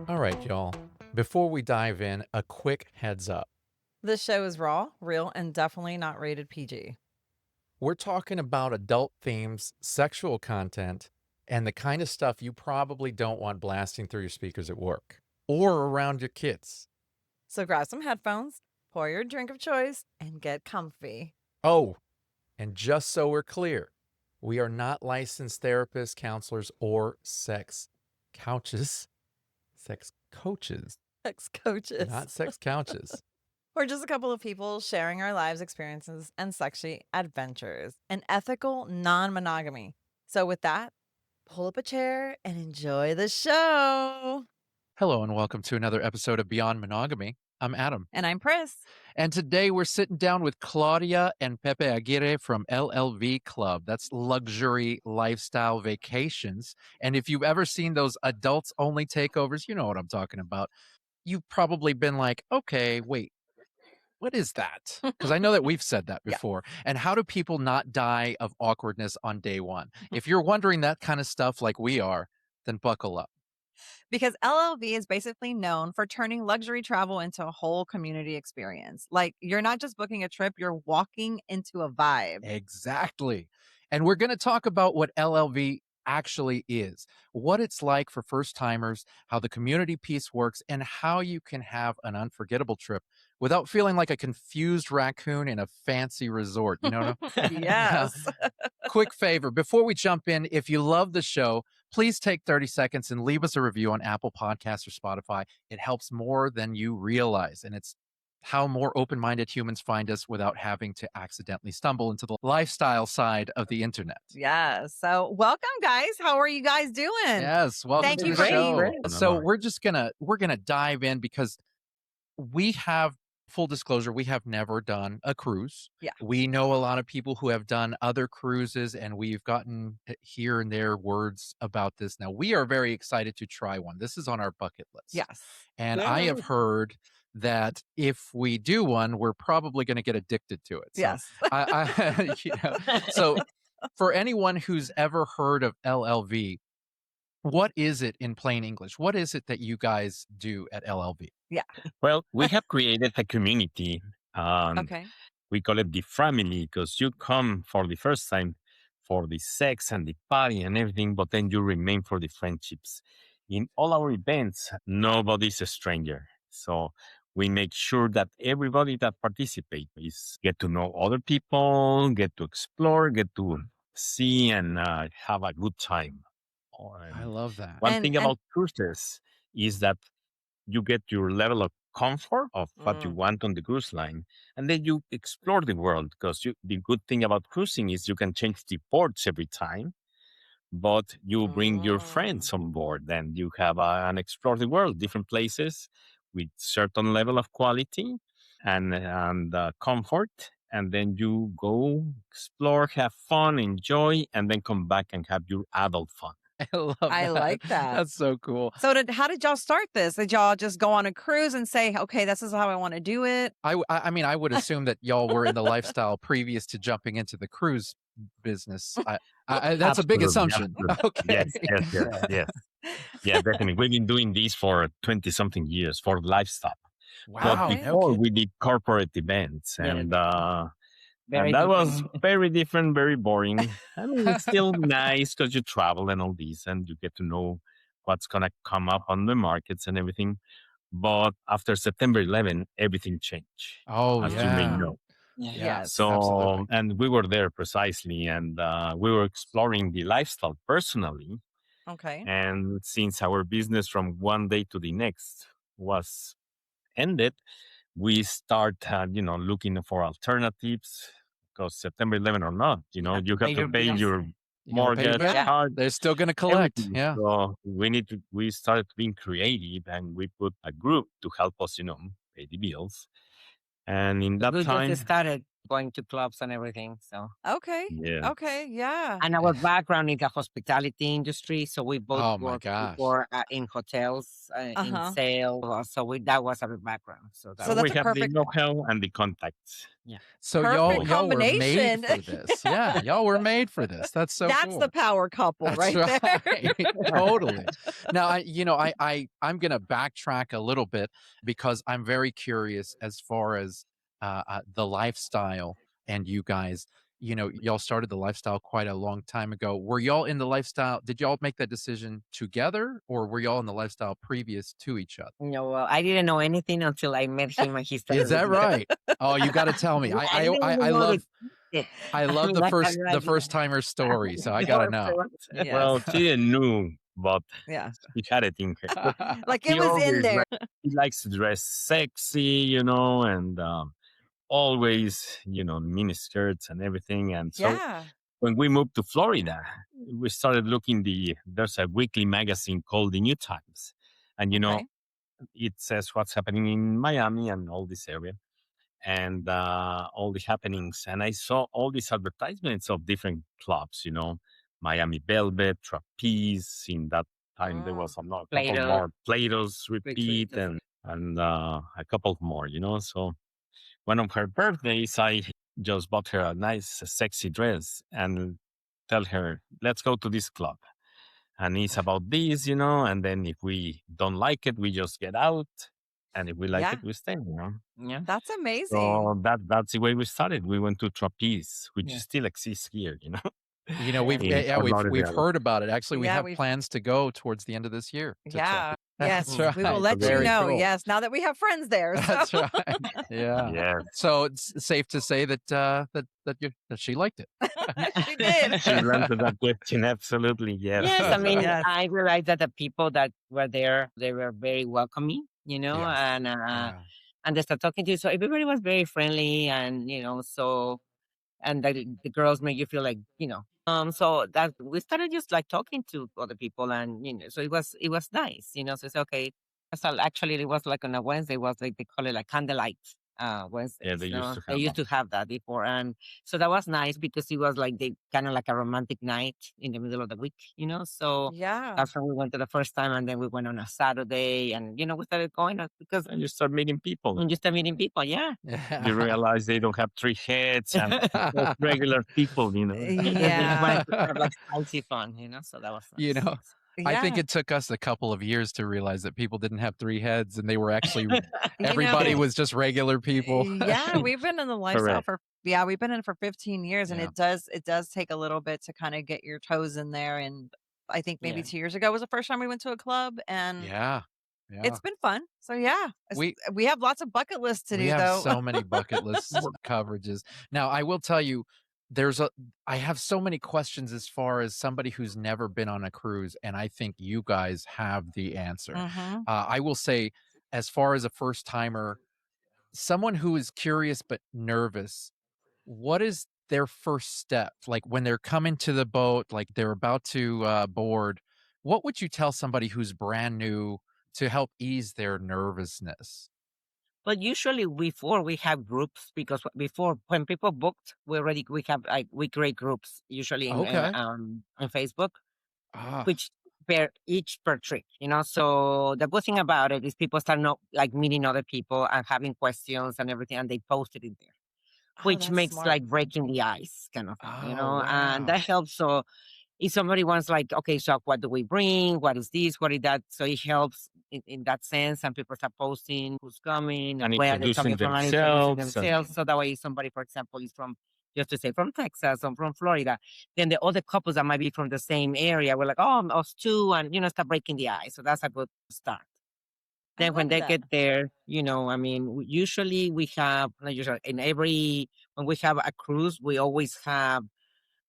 All right, y'all. Before we dive in, a quick heads up. This show is raw, real, and definitely not rated PG. We're talking about adult themes, sexual content, and the kind of stuff you probably don't want blasting through your speakers at work or around your kids. So grab some headphones, pour your drink of choice, and get comfy. Oh, and just so we're clear, we are not licensed therapists, counselors, or sex coaches. Sex coaches. Sex coaches. Not sex couches. We're just a couple of people sharing our lives, experiences, and sexy adventures, and ethical non-monogamy. So with that, pull up a chair and enjoy the show. Hello and welcome to another episode of Beyond Monogamy. I'm Adam. And I'm Pris. And today we're sitting down with Claudia and Pepe Aguirre from LLV Club. That's Luxury Lifestyle Vacations. And if you've ever seen those adults-only takeovers, you know what I'm talking about. You've probably been like, okay, wait, what is that? Because I know that we've said that before. Yeah. And how do people not die of awkwardness on day one? If you're wondering that kind of stuff like we are, then buckle up. Because LLV is basically known for turning luxury travel into a whole community experience. Like, you're not just booking a trip, you're walking into a vibe. Exactly. And we're going to talk about what LLV actually is, what it's like for first timers, how the community piece works, and how you can have an unforgettable trip without feeling like a confused raccoon in a fancy resort. You know? Yes. Quick favor, before we jump in, if you love the show, please take 30 seconds and leave us a review on Apple Podcasts or Spotify. It helps more than you realize, and it's how more open-minded humans find us without having to accidentally stumble into the lifestyle side of the internet. Yeah. So welcome, guys. How are you guys doing? Yes, welcome Thank to you the for show. being here. So we're gonna dive in because we have, full disclosure, we have never done a cruise. Yeah. We know a lot of people who have done other cruises, and we've gotten here and there words about this. Now, we are very excited to try one. This is on our bucket list. Yes. And I have heard that if we do one, we're probably going to get addicted to it. So Yes. So for anyone who's ever heard of LLV, what is it in plain English? What is it that you guys do at LLV? Yeah. Well, we have created a community. Okay. We call it the family because you come for the first time for the sex and the party and everything, but then you remain for the friendships. In all our events, nobody's a stranger. So we make sure that everybody that participates is get to know other people, get to explore, get to see and have a good time. I love that. One thing about cruises is that you get your level of comfort of what you want on the cruise line, and then you explore the world because the good thing about cruising is you can change the ports every time, but you bring your friends on board and you have and explore the world, different places with certain level of quality and comfort. And then you go explore, have fun, enjoy, and then come back and have your adult fun. I love that. I like that. That's so cool. So how did y'all start this? Did y'all just go on a cruise and say, okay, this is how I want to do it? I mean, I would assume that y'all were in the lifestyle previous to jumping into the cruise business. That's a big assumption. Okay. Yes. Yeah, definitely. We've been doing this for 20-something years for lifestyle. Wow. But before we did corporate events and that was very different, very boring. I mean, it's still nice because you travel and all these and you get to know what's going to come up on the markets and everything. But after September 11, everything changed. Oh, as you may know. Yeah. So, absolutely. And we were there precisely and we were exploring the lifestyle personally. Okay. And since our business from one day to the next was ended, we start, looking for alternatives because September 11 or not, you have to pay your mortgage. They're still going to collect. Everything. Yeah. So we started being creative and we put a group to help us, pay the bills. And in that time, started going to clubs and everything. So Okay. Yeah. Okay. Yeah. and our background is the hospitality industry, so we both Oh my worked gosh. before in hotels, in Uh-huh. sales. So that was our background. So that So So was we that's a have the perfect know-how and the contacts. yeah. So perfect y'all were made combination. for this. Yeah, y'all were made for this. That's so That's the cool. power couple That's right there. right. Totally. Now, I'm going to backtrack a little bit because I'm very curious as far as the lifestyle and you guys. Y'all started the lifestyle quite a long time ago. Were y'all in the lifestyle? Did y'all make that decision together, or were y'all in the lifestyle previous to each other? No, well, I didn't know anything until I met him and he started Is that with me. right? Oh, you got to tell me. Yeah, I I didn't I, even I know love it. I love mean, the I had first no the idea. first timer story. So I got to know. Yes. Well, she didn't know, but Yeah. she had it in her. But Like it he was in always there. he likes to dress sexy, and always, mini skirts and everything. And so Yeah. when we moved to Florida, we started looking there's a weekly magazine called the New Times, and Okay. it says what's happening in Miami and all this area and all the happenings. And I saw all these advertisements of different clubs, Miami Velvet, Trapeze. In that time, there was a couple Play-Doh. more Play-Dohs, Retreat. Repeat, and a couple more, So one of her birthdays, I just bought her a nice, sexy dress and tell her, let's go to this club. And it's about this, and then if we don't like it, we just get out. And if we like Yeah. it, we stay. Yeah. That's amazing. So that's the way we started. We went to Trapeze, which Yeah. still exists here, We've in Fort we've Lauderdale. heard about it. Actually, we Yeah, have we've plans to go towards the end of this year to Yeah. Trapeze. Yes. That's We will right. let you Very know. cool. Yes. Now that we have friends there. That's So right. Yeah. Yes. So it's safe to say that that she liked it. she did. She answered that question. Absolutely. Yes. Yes, I mean, Yes. I realized that the people that were there, they were very welcoming, Yes. Yeah. and they started talking to you. So everybody was very friendly, and so and the girls make you feel like so that we started just like talking to other people, and so it was nice, so it's okay. So actually, it was like on a Wednesday, was like they call it like candlelight Wednesdays. Yeah, they used to They have used that. to have that before, and so that was nice because it was like they kind of like a romantic night in the middle of the week, So Yeah. that's when we went to the first time, and then we went on a Saturday, and we started going because And you start meeting people. when you start meeting people, yeah. You realize they don't have 3 heads and they're regular people. And then they Yeah. wanted to have like spicy fun, so that was You nice. know, I think Yeah. it took us a couple of years to realize that people didn't have 3 heads and they were actually You everybody know, was just regular people. yeah, we've been in the lifestyle Correct. we've been in it for 15 years, and Yeah. it does take a little bit to kind of get your toes in there. And I think maybe Yeah. 2 years ago was the first time we went to a club, and Yeah. Yeah. it's been fun. So yeah, we have lots of bucket lists to We do have though. so many bucket list coverages. Now, I will tell you, I have so many questions as far as somebody who's never been on a cruise, and I think you guys have the answer. Mhm. I will say, as far as a first timer, someone who is curious but nervous, what is their first step? Like when they're coming to the boat, like they're about to board, what would you tell somebody who's brand new to help ease their nervousness? But usually before we have groups, because before when people booked, we have like we create groups usually Okay. on Facebook, Ah, which each per trip, So the good thing about it is people start like meeting other people and having questions and everything, and they post it in there, Oh, which that's makes smart. like breaking the ice kind of thing, oh, and wow. that helps. So if somebody wants like, okay, so what do we bring? What is this? What is that? So it helps in that sense, and people start posting who's coming And where they're introducing coming from, and introducing themselves. themselves. So that way, somebody, for example, is from, just to say, from Texas or from Florida, then the other couples that might be from the same area, we're like, oh, I'm us too, and start breaking the ice. So that's a good start. I Then when love they that. get there, I mean, usually we have, not usually, when we have a cruise, we always have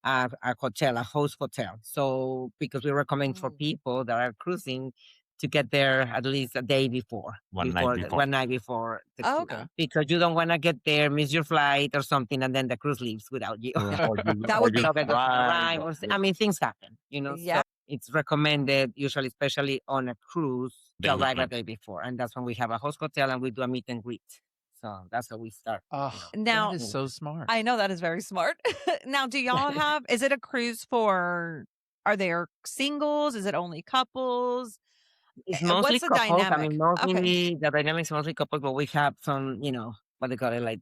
a hotel, a host hotel. So because we recommend for Mm. people that are cruising to get there at least a day before, One night before. one night before the Oh, cruise, okay. because you don't want to get there, miss your flight or something, and then the cruise leaves without you. Or That would be Doesn't arrive, I mean, things happen, Yeah. So it's recommended usually, especially on a cruuse, Day to arrive a before. day before, and that's when we have a host hotel and we do a meet and greet. So that's how we start. Oh, Now- that is so smart. I know that is very smart. Now, do y'all have, is it a cruise for, are there singles? Is it only couples? It's What's mostly the couples. I dynamic? mean, Okay. mostly the dynamics mostly couples, but we have some, what they call it, like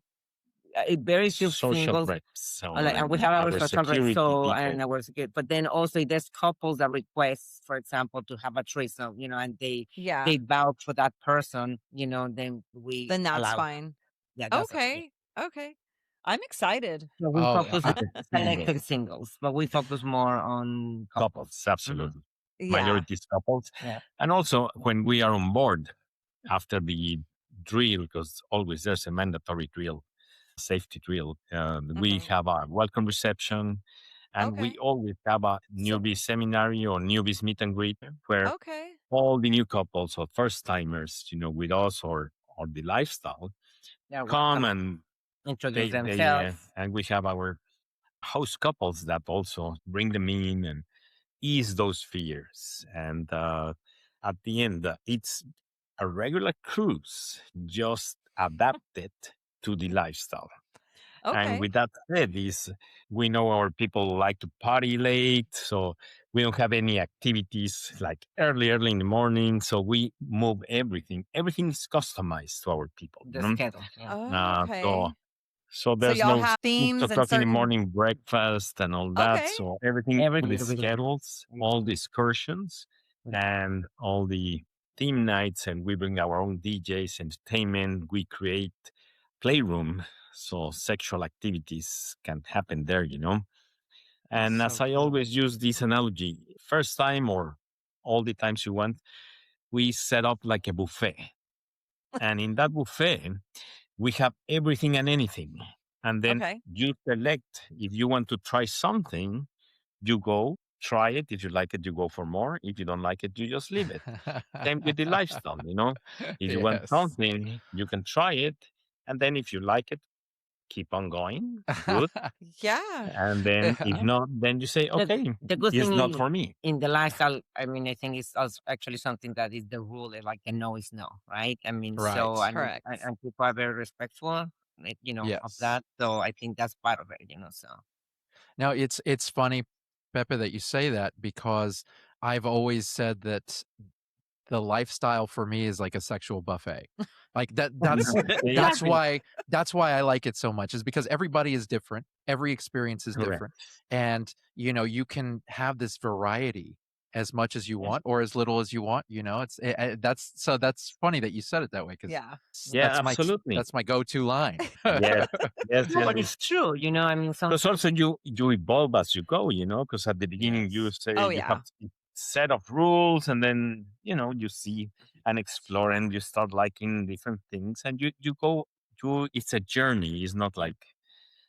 very few social singles. reps. So And we have our social reps, security so people. and our security. But then also there's couples that request, for example, to have a threesome, and they Yeah. vouch for that person, then we Then that's allow. fine. Yeah, that's Okay. Okay. I'm excited. So we Oh, focus on selected singles, but we focus more on couples. couples, absolutely. Yeah. Majority is couples. Yeah. And also when we are on board after the drill, because always there's a mandatory drill, safety drill, we have a welcome reception, and we Okay. always have a newbie seminar or newbies meet and greet where Okay. all the new couples or first timers, with us or the lifestyle Yeah, come and introduce they themselves. and we have our host couples that also bring them in and ease those fears. And at the end, it's a regular cruise, just adapted to the lifestyle. Okay. And with that said, we know our people like to party late, so we don't have any activities like early in the morning. So we move everything. Everything is customized to our people. The schedule. Yeah. Oh, okay. So there's y'all no have themes 6 and o'clock in the certain- morning breakfast and all that. Okay. So everything the schedules, all the excursions, and all the theme nights, and we bring our own DJs, entertainment. We create playroom, so sexual activities can happen there, And That's as so I cool. always use this analogy, first time or all the times you want, we set up like a buffet. And in that buffet, we have everything and anything. And then Okay. you select if you want to try something, you go try it. If you like it, you go for more. If you don't like it, you just leave it. Same with the lifestyle, If you want Yes. something, you can try it. And then if you like it, keep on going. Good. Yeah. And then if not, then you say, okay, The good it's thing not for me. in the lifestyle, I mean, I think it's also actually something that is the rule, like a no is no, right? I mean, Right. so I mean, Correct. and people are very respectful, of Yes. that. So I think that's part of it, so. Now it's funny, Pepe, that you say that, because I've always said that the lifestyle for me is like a sexual buffet. Like that's why I like it so much, is because everybody is different. Every experience is Correct. different. And you can have this variety as much as you want or as little as you want, that's funny that you said it that way, because Yeah. Yeah, absolutely. that's my go-to line. Yes, yes, No, but yes. it's true, I mean, Because also you evolve as you go, because at the beginning you Yes. say Oh, you yeah. have a set of rules, and then you see and explore, and you start liking different things, and you go to it's a journey. It's not like,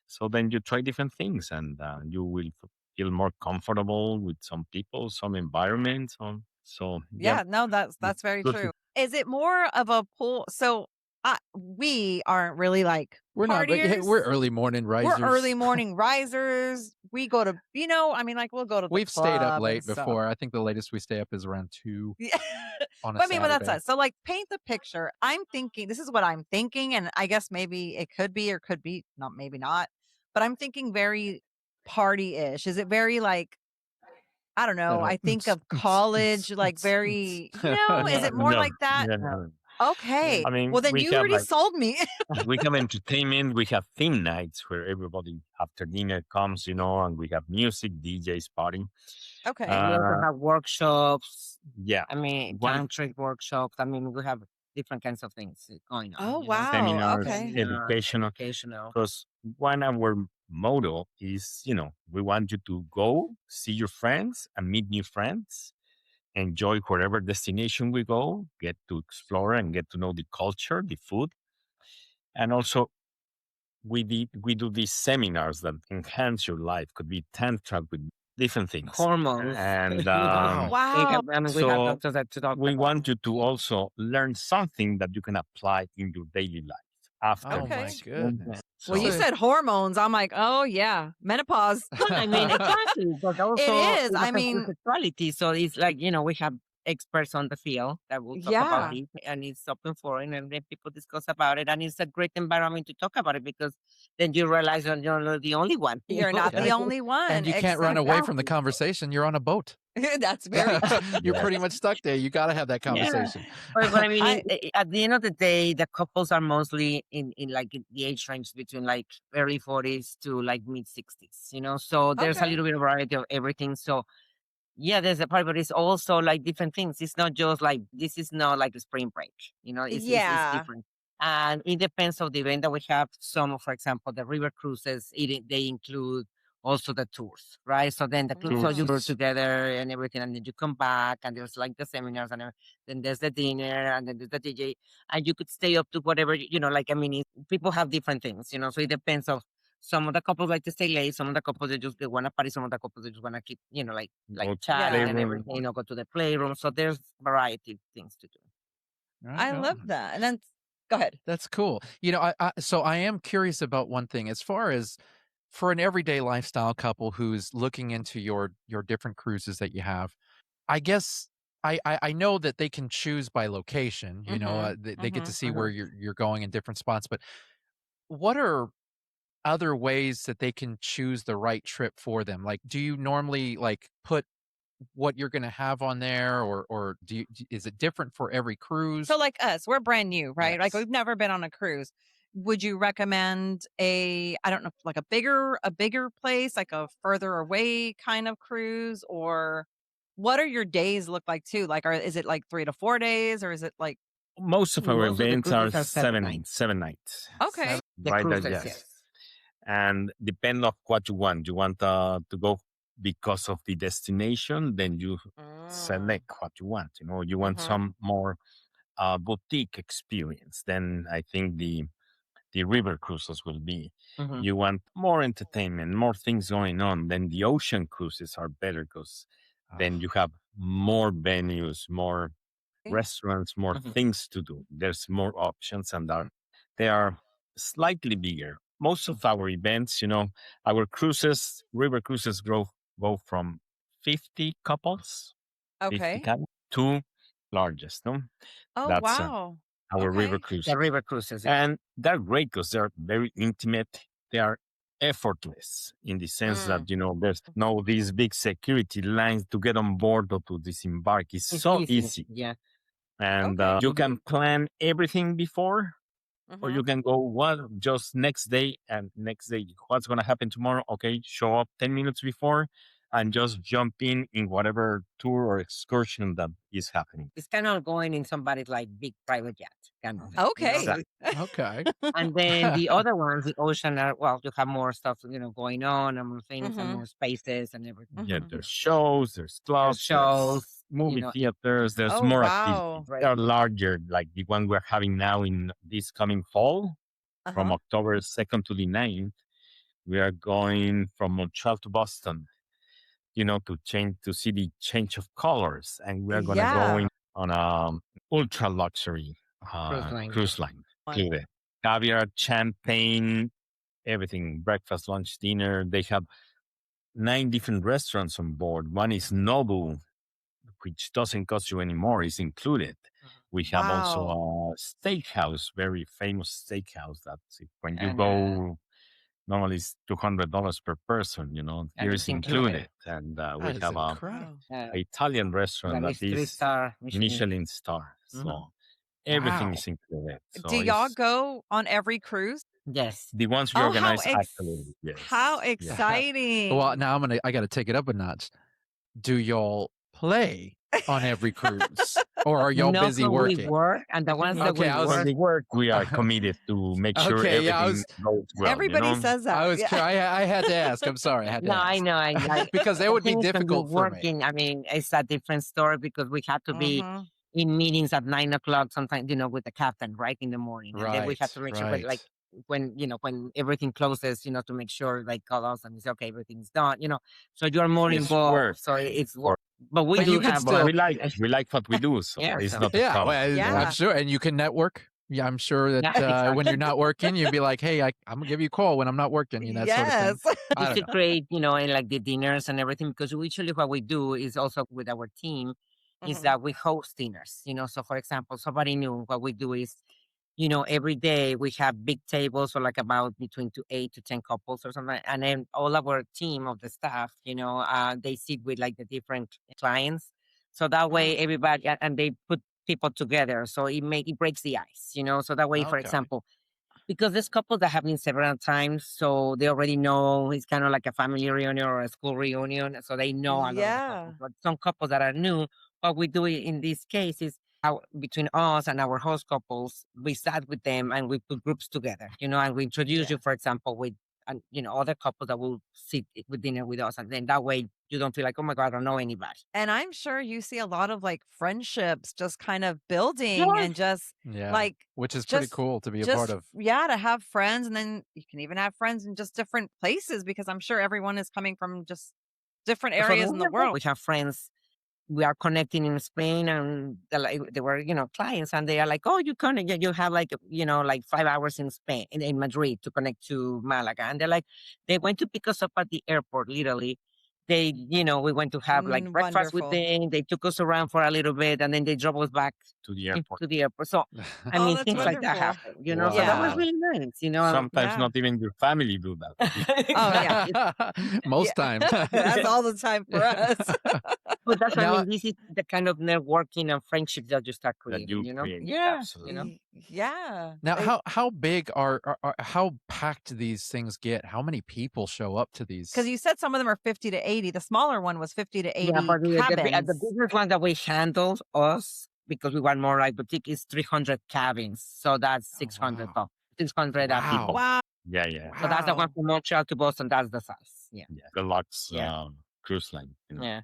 so then you try different things, and you will feel more comfortable with some people, some environments. So Yeah, no, that's very Good. true. Is it more of a pull? So we aren't really like We're not, but partiers. we're early morning risers. We're early morning risers. We go to, I mean, like we'll go to the We've stayed up club late and stuff. before. I think the latest we stay up is around 2 Yeah. on a But I mean, but that's Saturday. us. So like paint the picture. I'm thinking, this is what I'm thinking, and I guess maybe it could be or could be not, maybe not. But I'm thinking very party-ish. Is it very like, I don't know, I think of college, like very, is it more No, like that? no. Okay. I mean, Well, then we you have, already like- sold me. We have entertainment, we have theme nights where everybody after dinner comes, and we have music, DJs partying. Okay. We also have workshops. Yeah. I mean, One- tantric workshops. I mean, we have different kinds of things going on. Oh, wow. Seminars, Okay. educational. Because one of our motto is, we want you to go see your friends and meet new friends, enjoy wherever destination we go, get to explore and get to know the culture, the food. And also we do these seminars that enhance your life. Could be tantra with different things. Hormones. And Wow. Wow. I mean, we So, have doctors that to talk we about. want you to also learn something that you can apply in your daily life after. Oh my Okay. goodness. Well, you So- said hormones. I'm like, oh yeah, menopause. I mean, exactly. But also, is. it I has to do with mean- sexuality. So it's like, we have experts on the field that will talk Yeah. about it, and it's open forum, and then people discuss about it, and it's a great environment to talk about it because then you realize that you're not the only one. You're not the only one. And you can't run away from the Exactly. conversation. You're on a boat. That's very true. You're pretty much stuck there. You got to have that Yeah. conversation. But I mean, at the end of the day, the couples are mostly in like the age range between like early 40s to like mid 60s, you know. So there's a Okay. little bit of variety of everything. So yeah, there's a part, but it's also like different things. It's not just like this is not like a spring break, you know. It's Yeah. different, and it depends on the event that we have. Some, for example, the river cruises, they include also the tours, right? So then so you tour together and everything, and then you come back, and there's like the seminars, and then there's the dinner, and then there's the DJ, and you could stay up to whatever you know. Like I mean, people have different things, you know. So it depends of. Some of the couples like to stay late. Some of the couples they want to party. Some of the couples they just want to keep, you know, like chatting and everything. You know, go to the playroom. So there's variety of things to do. I love that. And then go ahead. That's cool. You know, so I am curious about one thing as far as for an everyday lifestyle couple who's looking into your different cruises that you have. I guess I know that they can choose by location. You know, they get to see where you're going in different spots. But what are other ways that they can choose the right trip for them? Like, do you normally like put what you're going to have on there, or is it different for every cruise? So like us, we're brand new, right? Like Yes. we've never been on a cruise. Would you recommend I don't know, like a bigger place, like a further away kind of cruise? Or what are your days look like too? Like, is it like 3 to 4 days, or is it like Most of our Most of the events are cruises are 7 nights. 7 nights. okay? The Right, cruises, yes. yes. And depend of what you want. You want to go because of the destination, then you select what you want. You know, you want some more boutique experience. Then I think the river cruises will be. Mhm. You want more entertainment, more things going on. Then the ocean cruises are better because then you have more venues, more restaurants, more things to do. There's more options, and they are slightly bigger. Most of our events, you know, our cruises, river cruises go from 50 couples, 50 Okay. couples to largest, no? Oh That's wow. our river Okay. cruises. The river cruises, yeah. And they're great because they're very intimate. They are effortless in the sense that, you know, there's no these big security lines to get on board or to disembark. It's so easy. Yeah. And Okay. you can plan everything before, or you can go just next day, and next day, what's going to happen tomorrow? Okay, show up 10 minutes before and just jump in whatever tour or excursion that is happening. It's kind of going in somebody's like big private jet. Kind of thing, Okay. you know? Okay. And then the other ones, the ocean, are, well, you have more stuff, you know, going on and more things and more spaces and everything. Yeah, there's shows, there's clubs, shows, there's movie know. theaters, there's Oh, more wow. activity. They're larger, like the one we're having now in this coming fall, from October 2nd to the 9th. We are going from Montreal to Boston, you know, to see the change of colors. And we are going to go in on a ultra luxury cruise line. Included. Caviar, champagne, everything, breakfast, lunch, dinner. They have 9 different restaurants on board. One is Nobu, which doesn't cost you anymore, is included. We have also a steakhouse, very famous steakhouse that when you go, normally it's $200 per person, you know, here is included. And we have an Italian restaurant that is Michelin star. So everything is included. So Do y'all go on every cruise? Yes. The ones we organize, actually, yes. How exciting. Well, now I got to take it up a notch. Do y'all play on every cruise, or are y'all busy working? We work, and the ones that we work, we are committed to make sure everything goes well. Everybody says that. I had to ask. I'm sorry. I had to ask. I know. Because it would be difficult for working. I mean, it's a different story because we have to be in meetings at 9 o'clock sometimes, you know, with the captain, right, in the morning. And then we have to make sure, but like, when everything closes, you know, to make sure, like, call us and say, okay, everything's done, you know. So you're more involved. Work. So it's work. But we do have we like what we do, so it's not a problem. I'm sure, and you can network. Yeah, I'm sure that when you're not working, you'd be like, "Hey, I'm gonna give you a call when I'm not working." You know, that sort of thing. Just to create, you know, and like the dinners and everything, because usually what we do is also with our team is Mhm. that we host dinners. So for example, somebody new, what we do is, every day we have big tables for like about between 8 to 10 couples or something. And then all of our team of the staff, they sit with like the different clients. So that way everybody, and they put people together. So it breaks the ice, so that way, for Okay. example, because there's couples that have been several times, so they already know it's kind of like a family reunion or a school reunion, so they know a lot of the couples. But some couples that are new, what we do in this case is between us and our host couples, we sat with them and we put groups together, and we introduce you, for example, with other couples that will sit with dinner with us, and then that way you don't feel like, oh my god, I don't know anybody. And I'm sure you see a lot of like friendships just kind of building Yeah. and just Yeah. like Which is pretty just cool to be a part just of. to have friends, and then you can even have friends in just different places because I'm sure everyone is coming from just different That's what areas in the world. we have friends. We are connecting in Spain, and they were, clients, and they are like, "Oh, you have like, like 5 hours in Spain, in Madrid to connect to Malaga," and they're like, they went to pick us up at the airport. Literally, we went to have like breakfast with Wonderful. them. They took us around for a little bit, and then they drove us back to the airport. to the airport. So, I Oh, mean, that's things like that wonderful. happen. So that was Yeah. really nice. Sometimes Yeah. not even your family do that. Oh, yeah. Most times. That's all the time for us. But that's what I Now, mean. This is the kind of networking and friendships that you start that creating. you create. Yeah, Absolutely. Yeah. now, how big are how packed these things get? How many people show up to these? Because you said some of them are 50 to 80. The smaller one was 50 to 80 yeah, but the cabins. biggest one that we handle us because we want more like boutique is 300 cabins. So that's 600 wow. 600 Wow. people. Wow. Yeah, yeah. So that's the one Wow. from Montreal to Boston. That's the size. Yeah. Yeah. Deluxe Yeah. cruise line. Yeah.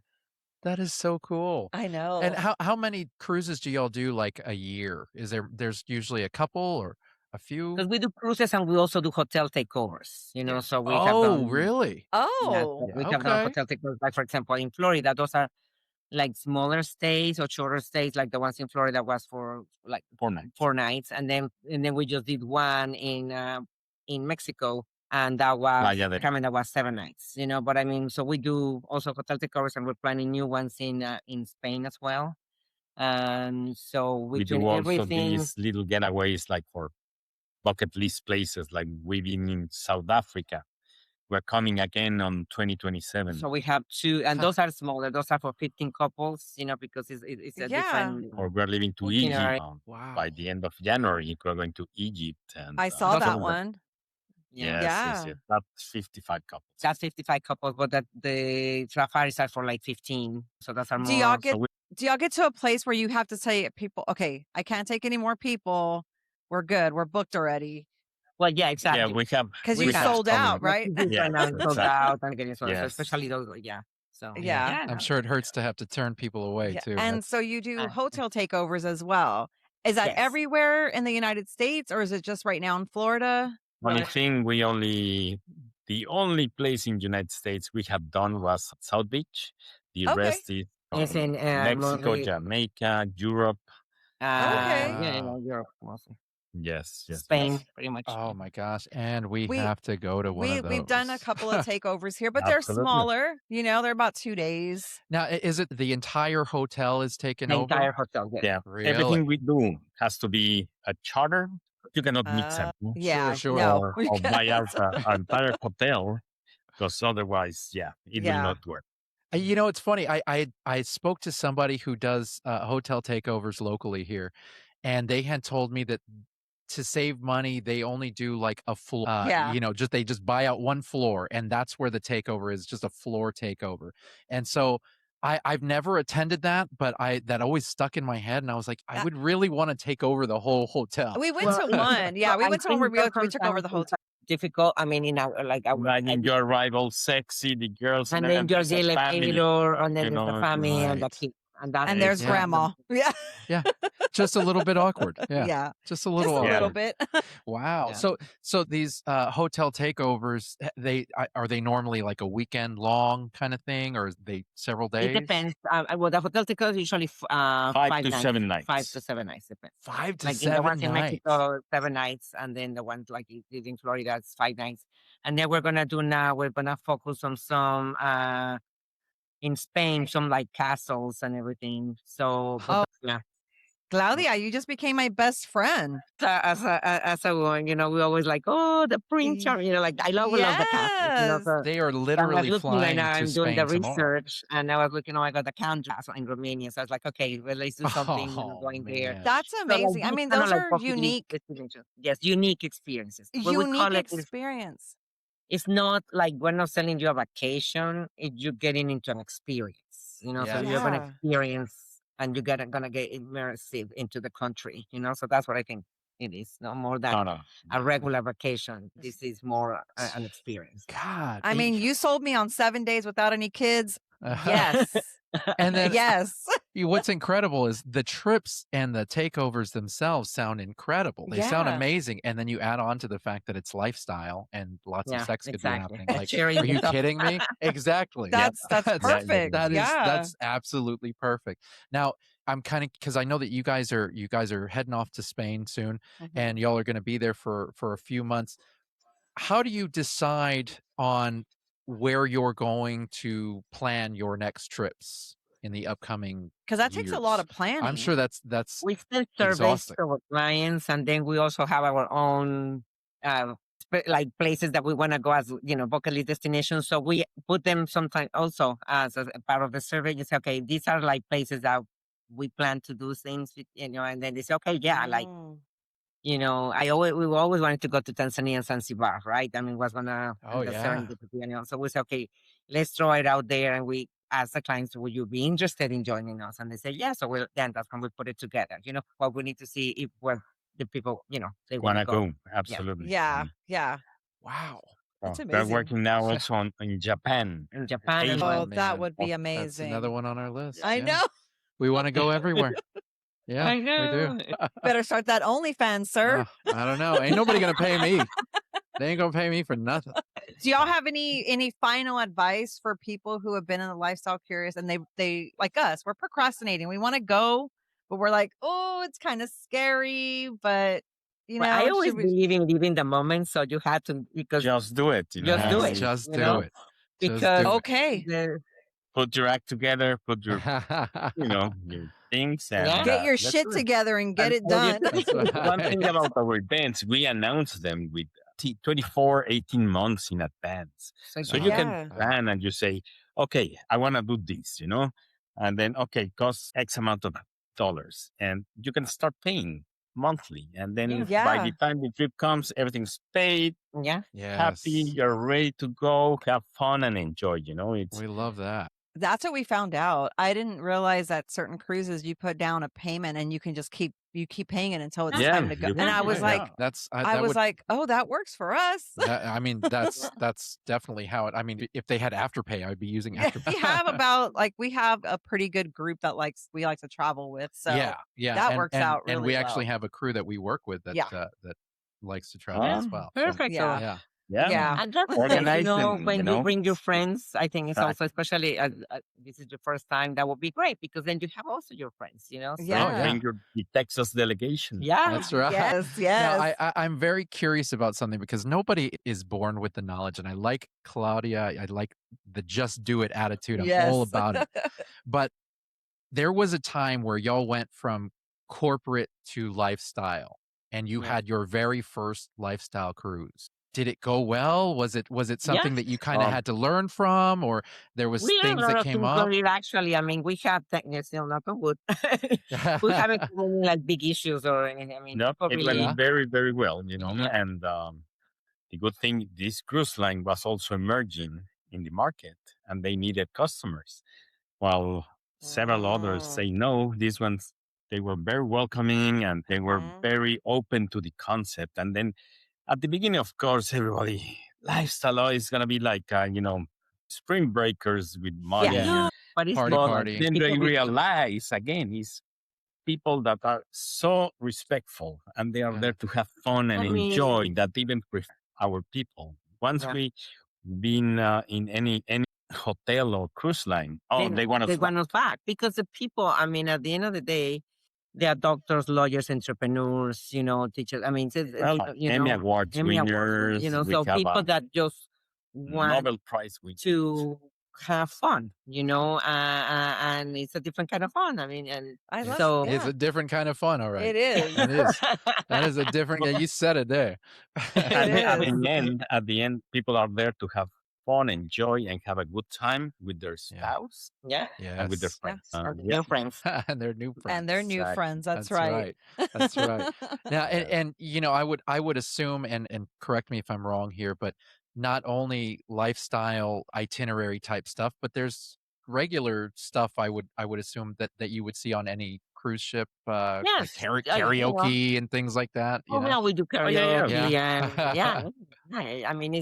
That is so cool. I know. And how many cruises do y'all do like a year? There's usually a couple or a few? Because we do cruises and we also do hotel takeovers, so we have Oh, done, really? yeah, Oh. we have done Okay. hotel takeovers. Like, for example, in Florida, those are like smaller stays or shorter stays, like the ones in Florida was for like 4 nights. 4 nights. And then we just did one in Mexico, and that was Playa del- that was 7 nights, But I mean, so we do also hotel takeovers, and we're planning new ones in Spain as well. And so We between do also everything, these little getaways like for bucket list places. Like we've been in South Africa. We're coming again on 2027. so we have two, and those are smaller. Those are for 15 couples, because it's a Yeah. different. Or we're leaving to itinerary. Egypt Wow. by the end of January. We're going to Egypt. And I saw those that are- one. Yes, Yeah. yes. That's 55 couples. That's 55 couples, but the safaris are for like 15. So that's our Do more. y'all get So we, do y'all get to a place where you have to say people, okay, I can't take any more people. We're good. We're booked already. Well, yeah, exactly. yeah, we have. Because we you have sold some- out, right? Yeah, right now it's sold exactly. out and getting sold out. So Yes. especially those, yeah. So Yeah. I'm sure it hurts to have to turn people away Yeah. too. And so you do Uh, hotel takeovers as well. Is that Yes. everywhere in the United States, or is it just right now in Florida? Only thing the only place in the United States we have done was South Beach. The Okay. rest is It's in Mexico, mostly, Jamaica, Europe. Okay. yeah, Wow. Europe mostly. Yes, yes. Spain, yes. pretty much. Oh my gosh. And we We- have to go to one of those. We've done a couple of takeovers here, but they're Absolutely. smaller. They're about 2 days. Now, is it the entire hotel is taken The over? entire hotel. Yeah. Yeah. Really? Everything we do has to be a charter. You cannot mix them. Yeah. Sure. No. Or, we or buy can't. out an entire hotel because otherwise, it will Yeah. not work. It's funny. I spoke to somebody who does hotel takeovers locally here, and they had told me that to save money, they only do like a floor. Yeah. They just buy out one floor, and that's where the takeover is, just a floor takeover. And so I've never attended that, but that always stuck in my head, and I was like, I would really want to take over the whole hotel. We went Well, to one. Yeah, we I went to one where think we took over the sometimes hotel. it's difficult. I mean, in our like our, Imagine you arrive all sexy, the girls, and then there's you're a the family. elevator, and then you there's the know, family, and right. that's it. And there's Yeah. grandma. Yeah. Yeah, just a little bit awkward. Yeah, Yeah. just a little Just a awkward. little bit. Wow. Yeah. So these hotel takeovers, are they normally like a weekend long kind of thing, or are they several days? It depends. Well, the hotel tickets usually 5 to 7 nights. 5 to 7 nights depends. 5 to Like in the 7 ones in nights. Mexico, 7 nights, and then the ones like you did in Florida, it's 5 nights. And then we're gonna focus on some in Spain, some like castles and everything. So, but Oh, yeah. Claudia, you just became my best friend. As a woman, we always like, oh, the Prince Y- Charming, like I love the castles, Yes. So They are I was literally looking right flying now, to I'm doing the Spain tomorrow. research, and I was looking, oh, I got the count castle in Romania. So I was like, okay, well, let's do something, Oh, going there. man. That's So like amazing. I these mean, kind of those like are bucket list unique, destinations. Yes, unique experiences. What we unique call it is, experience. it's not like we're not selling you a vacation, you're getting into an experience, So Yes. you have an Yeah. experience and you're gonna get immersive into the country, So that's what I think it is. No more than No. a regular vacation. This is more an experience. God. I mean, you sold me on 7 days without any kids. Yes. Yes. And then Yes. what's incredible is the trips and the takeovers themselves sound incredible. They sound Yeah. amazing. And then you add on to the fact that it's lifestyle and lots of Yeah, sex could be exactly. happening. Like, Sharing are you stuff. kidding me? Exactly. That's perfect. Yeah. That's absolutely perfect. Now, I'm kind of, because I know that you guys are heading off to Spain soon, Mhm. and y'all are going to be there for a few months. How do you decide on where you're going to plan your next trips in the upcoming Because that takes a lot years? of planning. I'm sure that's We send surveys exhausting. to our clients, and then we also have our own like places that we want to go as bucket list destinations. So we put them sometimes also as a part of the survey. You say, okay, these are like places that we plan to do things, with, and then they say, okay, yeah, like Mm. we always wanted to go to Tanzania and Zanzibar, right? I mean, was gonna Oh, the yeah. serendipity, so we say, okay, let's throw it out there, and we ask the clients, would you be interested in joining us? And they say, yes. So then that's when we put it together. What we need to see if the people, they want to Wanna go. go? Absolutely. Yeah. Yeah. Wow. That's We're amazing. working now also in Japan. In Japan as Asia. well. Oh, that man. would be That's amazing. That's another one on our list. I yeah. know. We want to go everywhere. Yeah, I we know. do. Better start that OnlyFans, sir. I don't know. Ain't nobody going to pay me. They ain't going to pay me for nothing. Do y'all have any final advice for people who have been in the lifestyle curious and they like us? We're procrastinating. We want to go, but we're like, oh, it's kind of scary. But Well, I always should we? believe in living the moment, so you have to because Just do it. Just do it. Just you do know? it. Just because do it. Okay, Put your act together. Put your your things and Yeah. get your let's shit do it. together and get it And Claudia, done. That's one right. thing about our events, we announce them with 24, 18 months in advance. So you Yeah. can plan and you say, okay, I want to do this, and then, okay, costs X amount of dollars. And you can start paying monthly. And then by Yeah. the time the trip comes, everything's paid, Yeah. happy, Yes. you're ready to go, have fun and enjoy, It's We love that. That's what we found out. I didn't realize that certain cruises you put down a payment and you can just keep paying it until it's Yeah, time to go. you And can I do was it. like, That's I was like, oh, that works for us. I mean, that's definitely how it. I mean, if they had Afterpay, I'd be using Yeah, Afterpay. we have a pretty good group that we like to travel with. So yeah, that works out and really we actually well. have a crew that we work with that Yeah. That likes to travel as well. So, Perfect. Yeah. yeah. Yeah. And that's Organize them, when you bring your friends, I think it's Right. also, especially as this is your first time, that would be great because then you have also your friends, So, Yeah. Bring the Texas delegation. Yeah. That's right. Yes, Now, yes. I'm very curious about something because nobody is born with the knowledge, and I like Claudia. I like the just do it attitude. I'm all Yes. about it. But there was a time where y'all went from corporate to lifestyle, and you Yeah. had your very first lifestyle cruise. Did it go well? Was it something that you kind of had to learn from, or there was We have a things lot that of came things up? going actually. I mean, we have techniques, knock on wood. We haven't had any like big issues or anything. I mean, No, people it really, went very, very well, Yeah. and the good thing, this cruise line was also emerging in the market and they needed customers. While several others say no, these ones, they were very welcoming and they were Mhm. very open to the concept. And then at the beginning, of course, everybody, lifestyle is going to be like, spring breakers with money. Yes. No, but it's Party, fun. party. Then People they really- realize again, is people that are so respectful and they are Yeah. there to have fun and I mean- enjoy, that even prefer our people. Once Yeah. we been in any hotel or cruise line, they want they us. want us back because the people, I mean, at the end of the day, they are doctors, lawyers, entrepreneurs, teachers. I mean, Emmy Awards Emmy Awards, winners, we so have people that just want Nobel Prize winners. to have fun, and it's a different kind of fun. I mean, and I love so It's yeah. a different kind of fun, all right. It is. It is. That is a different. Yeah, you said it there. It And at is. the end, people are there to have fun, enjoy, and have a good time with their Yeah. spouse yeah, and with their Yes. friends. or Yeah, new friends. And their new And their friends. new exactly. friends. That's That's right. right. That's right. Now, Yeah. and I would assume, and correct me if I'm wrong here, but not only lifestyle itinerary type stuff, but there's regular stuff I would assume that you would see on any cruise ship, like Yes, karaoke and things like that. oh yeah, we do Oh, yeah, karaoke Yeah. and yeah, I mean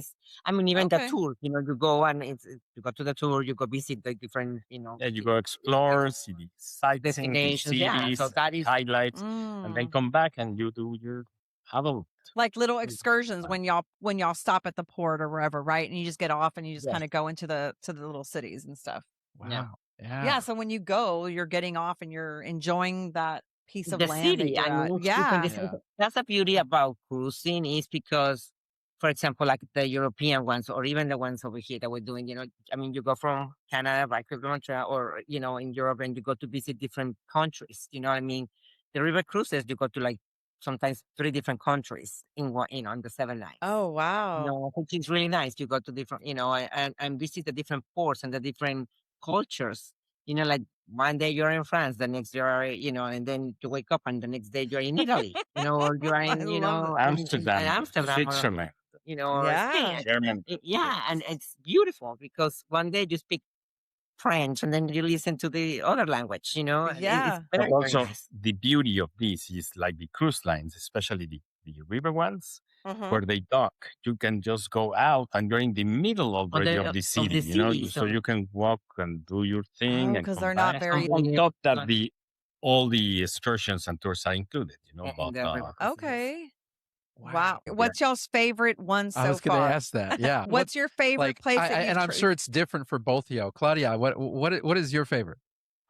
even the Okay. tour. You go and you go to the tour, you go visit the different Yeah, you go explore, see the sightseeing, the destinations. Yeah, so cities, that is highlights, and then Mm. come back and you do your adult. Like little It's excursions fun. when y'all stop at the port or wherever, right? And you just get off and you just yes, kind of go into the little cities and stuff. yeah. Wow. Yeah. Yeah. So when you go, you're getting off and you're enjoying that piece of The land that city, you're I at. mean, it's different. Yeah. That's the beauty about cruising is because, for example, like the European ones or even the ones over here that we're doing, I mean, you go from Canada back to Montreal or, in Europe and you go to visit different countries. You know what I mean? The river cruises, you go to like sometimes 3 different countries in one, on the 7 nights. Oh wow. Which is really nice. You go to different, and visit the different ports and the different cultures. Like one day you're in France, the next you're, and then you wake up and the next day you're in Italy, or you're I in, love it. in Amsterdam, Amsterdam, or, Switzerland, or Yeah. Spain. Germany. Yeah, and Yes. it's beautiful because one day you speak French and then you listen to the other language, and it's Yeah. But very, very also, nice. the beauty of this is like the cruise lines, especially the river ones, Mm-hmm. where they dock. You can just go out and you're in the middle already of the city, So so you can walk and do your thing Oh, and because come they're not back. very On top that like, all the excursions and tours are included, in but the river cruises. okay. Wow. Wow. What's y'all's favorite one I so was going to far? ask that. Yeah. What's your favorite place that and you've I'm sure it's different for both of y'all. Claudia, what is your favorite?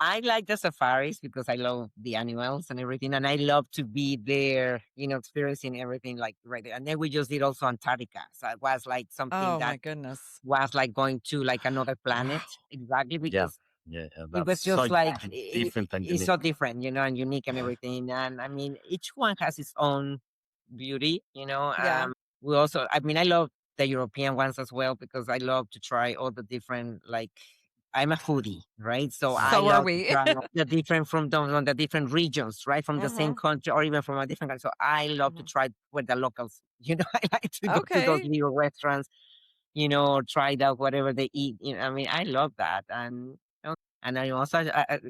I like the safaris because I love the animals and everything, and I love to be there, experiencing everything like right there. And then we just did also Antarctica, so it was like something Oh that my goodness. was like going to like another planet, Wow. exactly yeah, because yeah, it that's was so just like different and it's unique. so different, and unique and everything. And I mean, each one has its own beauty, Yeah. We also, I mean, I love the European ones as well because I love to try all the different like. I'm a foodie, right? So I So are love to we. try the different from the different regions, right? From the same Mm-hmm. country or even from a different country. So I love to try with the locals. I like to go to those Okay. little restaurants, or try out whatever they eat. I mean, I love that, and I also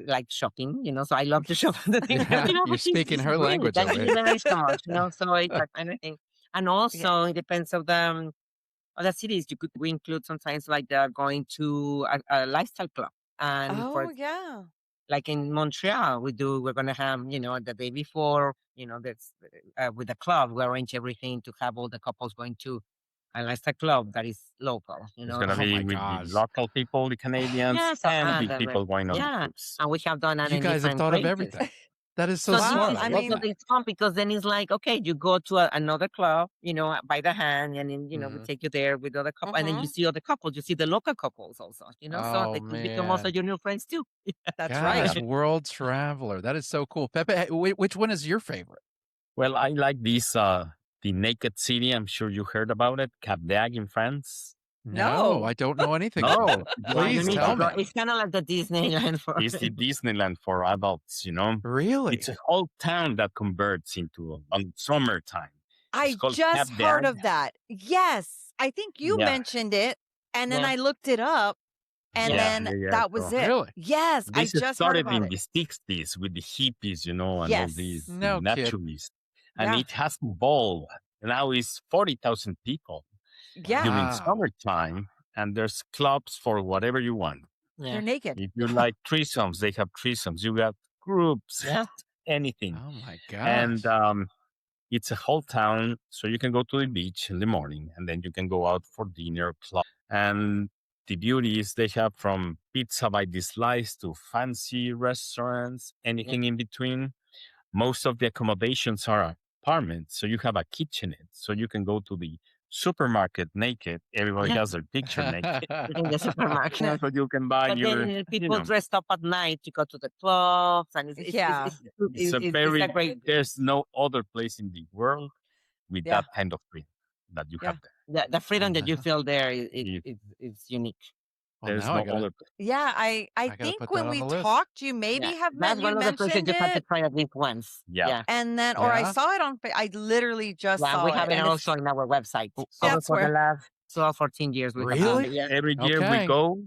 like shopping. So I love to shop the things. Yeah. You're But it's speaking her really language that over really here. varies so much. So it's like anything, and Yeah. also it depends of the other cities. We include sometimes like they're going to a lifestyle club, and for Oh yeah. like in Montreal, we're gonna have, the day before, that's with the club, we arrange everything to have all the couples going to a lifestyle club that is local, It's gonna Oh be my with the gosh. local people, the Canadians, yeah, so and the and people going on the yeah, cruise. and we have done that You in guys have different thought of places. everything. That is so So this smart. Wow. I I love mean, that. it's fun because then it's like, okay, you go to another club, by the hand, and then we Mhm. take you there with other couple, and then you mm-hmm. see other couples, you see the local couples also, so Oh they could become also man. your new friends too. That's Gosh, right. world traveler. That is so cool. Pepe, which one is your favorite? Well, I like this the Naked City. I'm sure you heard about it, Cap d'Agde in France. No, No. I don't know anything about No, it. Yeah, you Please need to tell go. me. It's kind of like the Disneyland for it's the Disneyland for adults. Really? It's a whole town that converts into on summertime. It's I called Cap just heard d'Agde. of that. Yes. I think you Yeah, mentioned it and then yeah, I looked it up and yeah, then yeah. that was So it. Really? Yes, I this just heard started about in it. the 60s with the hippies, and all these Yes. the No kidding. naturalists, and Yeah. it has evolved. Now it's 40,000 people Yeah. during Wow. summertime, and there's clubs for whatever you want. yeah, They're naked. If you like threesomes, they have threesomes. You got groups, yeah. anything. Oh my And gosh. it's a whole town. So you can go to the beach in the morning and then you can go out for dinner, club. And the beauty is they have from pizza by the slice to fancy restaurants, anything in between. Most of the accommodations are apartments. So you have a kitchenette. So you can go to the supermarket naked. Everybody has their picture naked. in the supermarket. So you can buy But your, then people dressed up at night to go to the clubs, and Yeah. it's a great. there's no other place in the world with Yeah. that kind of freedom that you have there. The freedom that you wow. feel there If is unique. Well, there's now no other place. Yeah, I gotta think put when that on we the list. talked, you maybe Yeah, have that's you one of the places mentioned you have to it, try at least once. Yeah. and then or I Yeah. saw it on. I literally just Yeah, saw we it, have it and also it's in our website. Oh, So That's for the where- last 12, 14 years, we have Really? it. Yeah. Every year we Okay. go,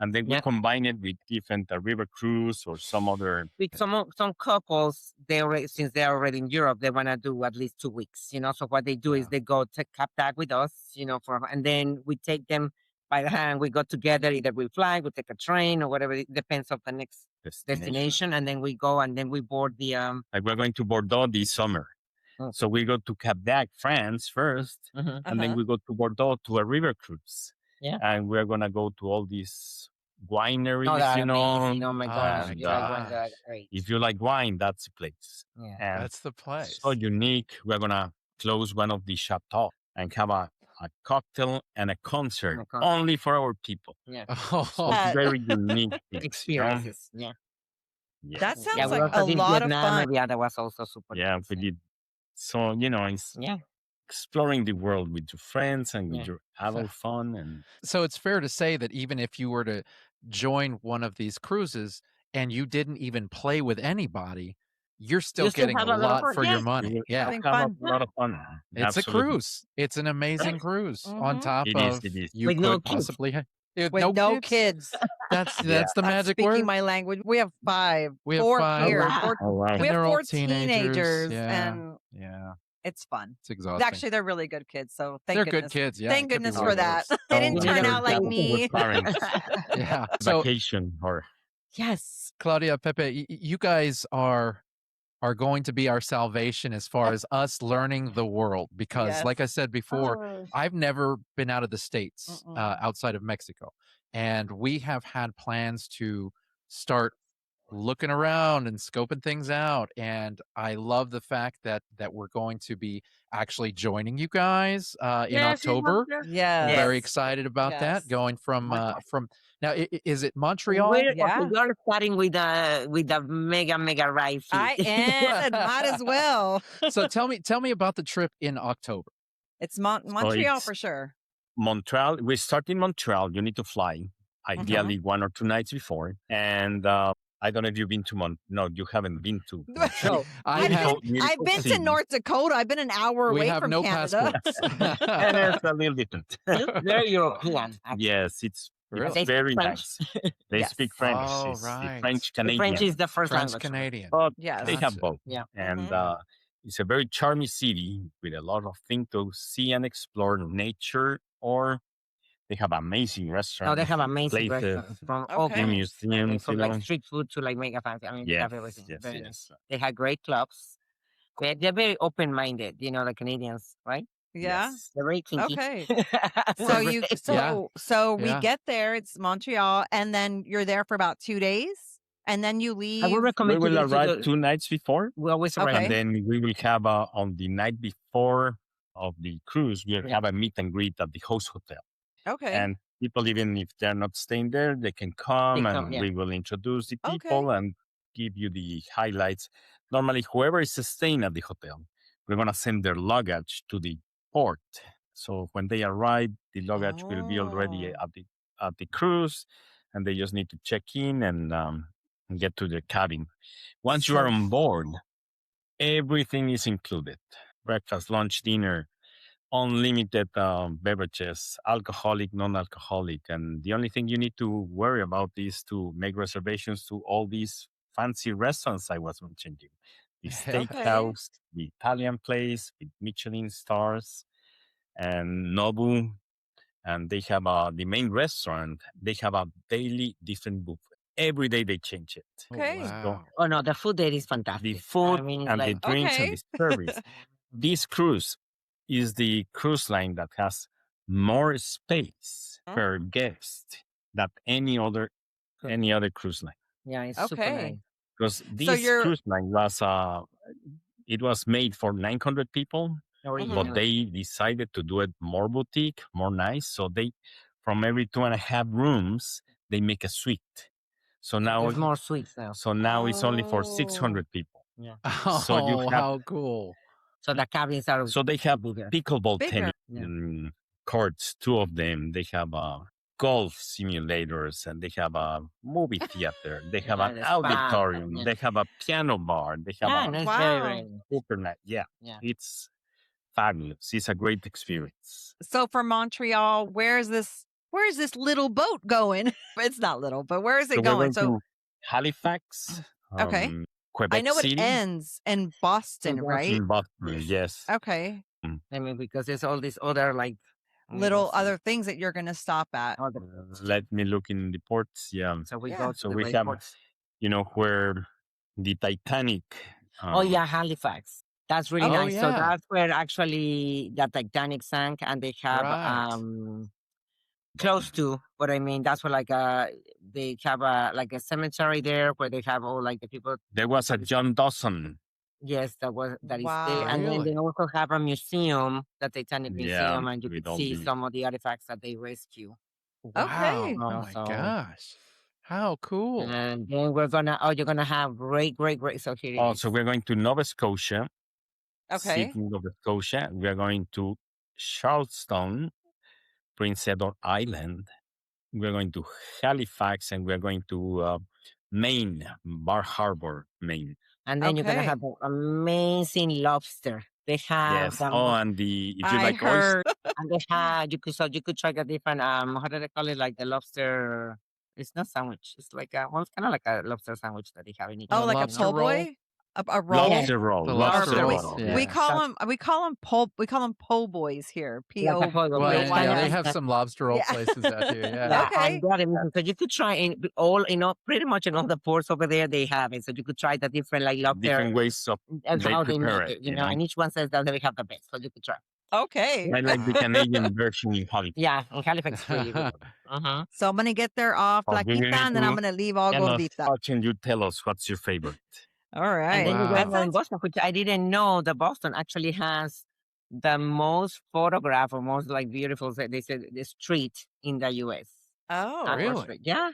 and then we Yeah. combine it with different river cruise or some other. With some couples, since they're already in Europe, they want to do at least 2 weeks. So what they do is they go to Cap with us, and then we take them by the hand. We go together. Either we fly, we take a train, or whatever. It depends on the next destination, and then we go and then we board the Like we're going to Bordeaux this summer. Mm. So we go to Cap d'Agde, France first, and then we go to Bordeaux to a river cruise. Yeah. And we're going to go to all these wineries, Oh, they're you know. amazing. Oh my gosh. and, Yeah, uh, they're great. If you like wine, that's the place. Yeah. And That's the place. so unique. We're going to close one of the chateaux and have a cocktail and a concert And a concert. only for our people. Yeah. Oh, So it's very unique things, Experiences. Yeah. Yeah. that sounds Yeah, we like also a did lot of Vietnam, fun. and yeah, that was also super. Yeah, nice. we did. So, it's Yeah. exploring the world with your friends and with Yeah. your adult fun. And so it's fair to say that even if you were to join one of these cruises and you didn't even play with anybody, you're still You still getting have a a lot of lot fun. for Yeah. your money. you Yeah. Having have fun. a lot of fun. It's a Absolutely. cruise. It's an amazing cruise on Mhm. top It is, of it is. you With could no kids. possibly have With no kids. That's Yeah. the I'm magic speaking word. my language. We have 5. We have 4 5. here. Oh, wow. 4 Oh, wow. And we have they're 4 all teenagers. Yeah. and Yeah. it's fun. It's exhausting. Actually, they're really good kids. So thank They're goodness. good kids. Yeah. Thank it could be goodness one for of that. those. They didn't Oh, turn yeah. out like With me. parents. Yeah. So Vacation or Yes. Claudia, Pepe, you guys are going to be our salvation as far as us learning the world. Because, Yes. like I said before, Oh. I've never been out of the States Mm-mm. outside of Mexico. And we have had plans to start looking around and scoping things out. And I love the fact that we're going to be actually joining you guys in October. Yes. I'm very excited about Yes. that. Going from now, is it Montreal? We're Yeah. starting with the mega ride. I am. Might as well. So tell me about the trip in October. It's Montreal it's- for sure. Montreal. We start in Montreal. You need to fly, ideally 1 or 2 nights before. And I don't know if you've been to No, you haven't been to Montreal. No, I have. I've been to city. North Dakota. I've been an hour We away have from no Canada. passports. And it's a little different. they're European. actually. Yes, it's Really? They speak very French. nice. They Yes. speak French. Oh, It's the right. French The Canadian. French is the first French language. Canadian. But Yes. they have Gotcha. both. Yeah. And Mhm. it's a very charming city with a lot of things to see and explore, nature, or they have amazing restaurants. Oh, they have amazing places, restaurants from all Okay. kinds. museums, From you know. like street food to like mega fancy. I mean, they Yes, have everything. yes, Very yes. nice. They have great clubs. They're very open minded. The Canadians, right? Yeah. Yes. They're very kinky. Okay. So you Yeah. so we Yeah. get there, it's Montreal, and then you're there for about 2 days, and then you leave. I would We recommend will you to arrive do- 2 nights before, We always arrive. Okay. and then we will have on the night before of the cruise, we'll have a meet and greet at the host hotel. Okay. And people, even if they're not staying there, they can come, come, and yeah. we will introduce the Okay. people and give you the highlights. Normally, whoever is staying at the hotel, we're going to send their luggage to the port. So when they arrive, the luggage will be already Oh. at the cruise, and they just need to check in and get to their cabin. Once you are So on board, everything is included: breakfast, lunch, dinner, unlimited beverages, alcoholic, non-alcoholic. And the only thing you need to worry about is to make reservations to all these fancy restaurants I was mentioning. The steakhouse, the Italian place with Michelin stars, and Nobu. And they have the main restaurant. They have a daily different buffet. Every day they change it. Okay. Wow. Oh no, the food there is fantastic. The food I mean, and like, the drinks Okay. and the service. This cruise is the cruise line that has more space Huh? per guest than any other cruise line. yeah, it's super Okay. nice. Because this you're- cruise line was it was made for 900 people, but they decided to do it more boutique, more nice. So they, from every 2.5 rooms, they make a suite. So now There's more suites now. So now it's only for 600 people. Yeah. So you Oh, have, how cool. So the cabins are so they have bigger. pickleball Bigger. tennis courts, 2 of them. They have golf simulators, and they have a movie theater. They have an the spa. auditorium. Yeah. They have a piano bar. They have Yeah, a no, it's Wow. very super night. Yeah, Yeah. it's fabulous. It's a great experience. So for Montreal, where is this little boat going? It's not little, but where is So it we're going? going So to Halifax, okay. Quebec I know City. it ends in Boston, right? In Boston, yes. Okay. I mean, because there's all these other like Little other things that you're going to stop at. Let me look in the ports. Yeah. So we Yeah. go to So the we great have, ports. where the Titanic. Oh yeah, Halifax. That's really Oh, nice. So yeah. that's where actually the Titanic sank, and they have Right. close to. But I mean, that's where like they have like a cemetery there where they have all like the people. There was a John Dawson. Yes, that is there, Wow. and then they Really? also have a museum, the Titanic Yeah, Museum, and you with could all see the- some of the artifacts that they rescue. Wow. Okay. Oh my So- gosh. How cool. And then you're gonna have great. So here it Oh, is. so we're going to Nova Scotia. Okay. Sydney, Nova Scotia. We are going to Charleston, Prince Edward Island. We're going to Halifax, and we're going to Maine, Bar Harbor, Maine. And then you're gonna Okay. have an amazing lobster. They have Yes. them, Oh, and if you I like oysters, heard. and they have you could try the different how do they call it, like the lobster. It's not sandwich. It's like it's kind of like a lobster sandwich that they have in each. Oh, The like a lobster po' roll? boy? A roll? lobster roll, The lobster lobster roll. roll, Yeah. We yeah. call them po' boys here. Like a po' boy, Well, yeah, yeah, they P-O-Y-S. have some lobster roll Yeah. places out here. Yeah. Yeah, Okay. and they're amazing. So you could try in all, pretty much in all the ports over there they have it. So you could try the different like lobster Different ways of and they how they prepare make it, it, and each one says that they have the best. So you could try. Okay. I like the Canadian version in Halifax. Yeah, in Halifax is really good. So I'm gonna get there off Oh, do you Flaquita, and then I'm need gonna leave all Tell us, gordita. how can you tell us what's your favorite? All right. And then you Wow. guys That were in sounds Boston, which I didn't know that Boston actually has the most photograph or most like beautiful, they said, the street in the US. oh. Outward Really? Street. Yeah.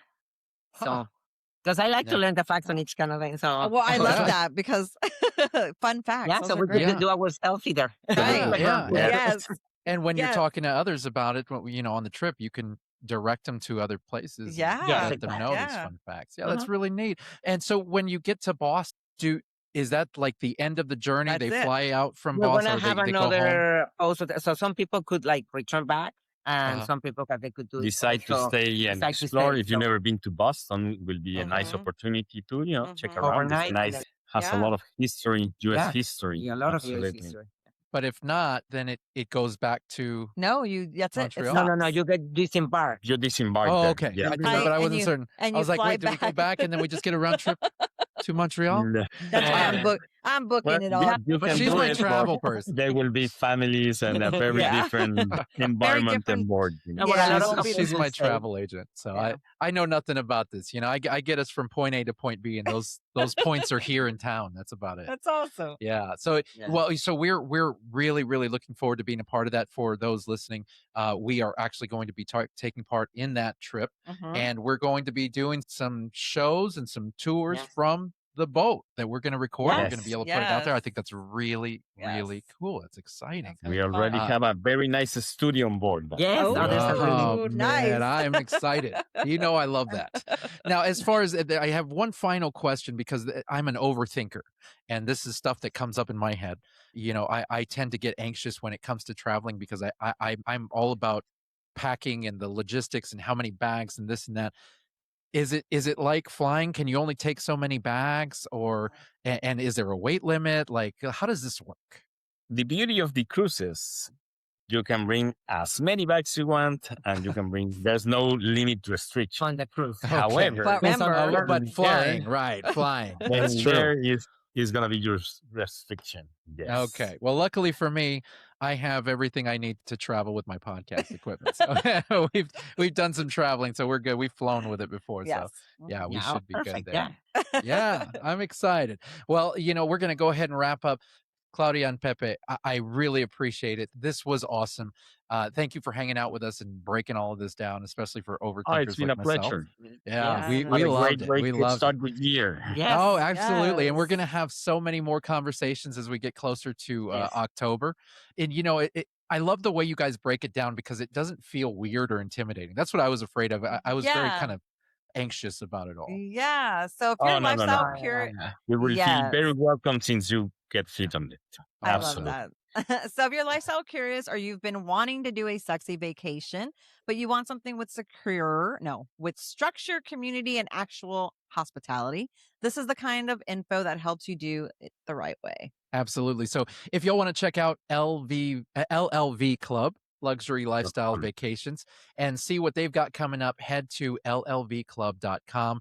Huh. So, because I like to Yeah. learn the facts on each kind of thing. So, Well, I love Yeah. that because fun facts. yeah, Those so are we great. could Yeah. do our selfie there. Yeah, Right. yeah. Yes. And when you're Yes. talking to others about it, on the trip, you can direct them to other places. and Yeah. Yes, let them know these Yeah. fun facts. Yeah, that's really neat. And so when you get to Boston, is that like the end of the journey? That's They it. fly out from We're Boston, gonna or have they go home? another also. So some people could like return back, and Uh-huh. some people they could do Decide to also stay and decide to explore. stay, If you've so- never been to Boston, it will be a nice Mhm. opportunity to check Mhm. around. Overnight, It's nice. and Has a Yeah. lot of history, U.S. Yeah. history. Yeah, a lot of US Absolutely. history. But if not, then it goes back to No, that's it. It Montreal? No, stops. you get disembarked. You disembark Oh, there. okay. Yeah. But Right, I and wasn't you- certain. and I you was like, fly wait, do we go back. back and then we just get a round trip to Montreal? That's why Yeah. I'm booking Well, it you- all. you But can she's do my it, but travel person. There will be families and a very Yeah. different environment different- on board. No, but a Yeah, lot it of won't be couples She's will my say- travel agent, so Yeah. I know nothing about this. I get us from point A to point B, and those points are here in town. That's about it. That's awesome. Yeah. So Yeah. so we're really looking forward to being a part of that. For those listening, we are actually going to be taking part in that trip, Mhm. and we're going to be doing some shows and some tours Yes. from the boat that we're going to record. We're Yes. going to be able to put it out there. I Yes. think that's really Yes. cool. It's exciting. That's gonna We be already fun. have a very nice studio on board. Yes, Oh, there's a really Oh, Ooh, man, nice. I'm excited. I love that. Now, as far as I have one final question, because I'm an overthinker, and this is stuff that comes up in my head. I tend to get anxious when it comes to traveling because I'm all about packing and the logistics and how many bags and this and that. Is it like flying? Can you only take so many bags, and is there a weight limit? Like, how does this work? The beauty of the cruises, you can bring as many bags you want, and you can bring. There's no limit restriction. on the cruise. Okay. However, But remember- But flying, right? Flying. That's true. There is going to be your restriction. Yes. Okay. Well, luckily for me, I have everything I need to travel with my podcast equipment. So we've done some traveling, so we're good. We've flown with it before, Yes. so yeah, we Yeah, should be perfect, good there. yeah. Yeah, I'm excited. Well, we're going to go ahead and wrap up. Claudia and Pepe, I really appreciate it. This was awesome. Thank you for hanging out with us and breaking all of this down, especially for Oh, it's overthinkers been like a myself. pleasure. Yeah, Yes. What we a loved great, it. great We good loved it. start with year. Yes. Oh, absolutely. And we're going to Yes. have so many more conversations as we get closer to Yes. October. And, I love the way you guys break it down because it doesn't feel weird or intimidating. That's what I was afraid of. I was very kind Yeah. of anxious about it all. Yeah. So if Oh, you're no, no, lifestyle no. curious, You will feel yes. very welcome since you get fit on it. I love Absolutely. that. So if you're lifestyle curious or you've been wanting to do a sexy vacation, but you want something with with structure, community, and actual hospitality, this is the kind of info that helps you do it the right way. Absolutely. So if y'all want to check out LLV Club, Luxury Lifestyle Vacations, and see what they've got coming up, head to llvclub.com.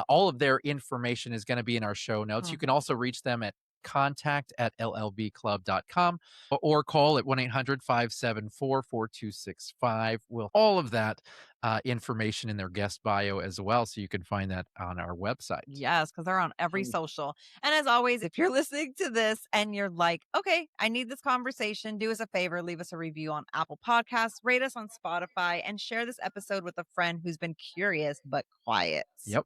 All of their information is going to be in our show notes. You can also reach them at contact@llvclub.com or call at 1-800-574-4265. We'll all of that information in their guest bio as well, so you can find that on our website. Yes, because they're on every social. And as always, if you're listening to this and you're like, okay, I need this conversation, do us a favor, leave us a review on Apple Podcasts, rate us on Spotify, and share this episode with a friend who's been curious but quiet. Yep.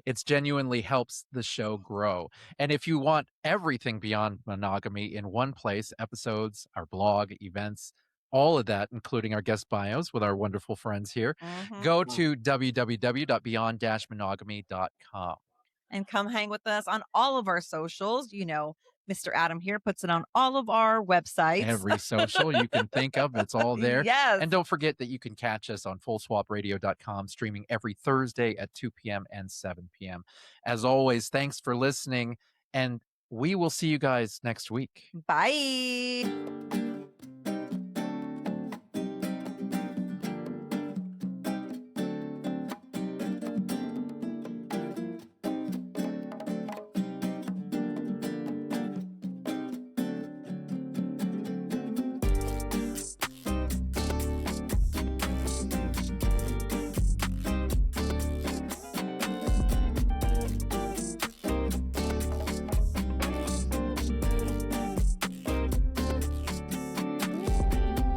It's genuinely helps the show grow. And if you want everything beyond monogamy in one place, episodes, our blog, events, all of that, including our guest bios with our wonderful friends here, go to www.beyond-monogamy.com. And come hang with us on all of our socials. Mr. Adam here puts it on all of our websites. Every social you can think of, it's all there. Yes. And don't forget that you can catch us on fullswapradio.com, streaming every Thursday at 2 p.m. and 7 p.m. As always, thanks for listening, and we will see you guys next week. Bye.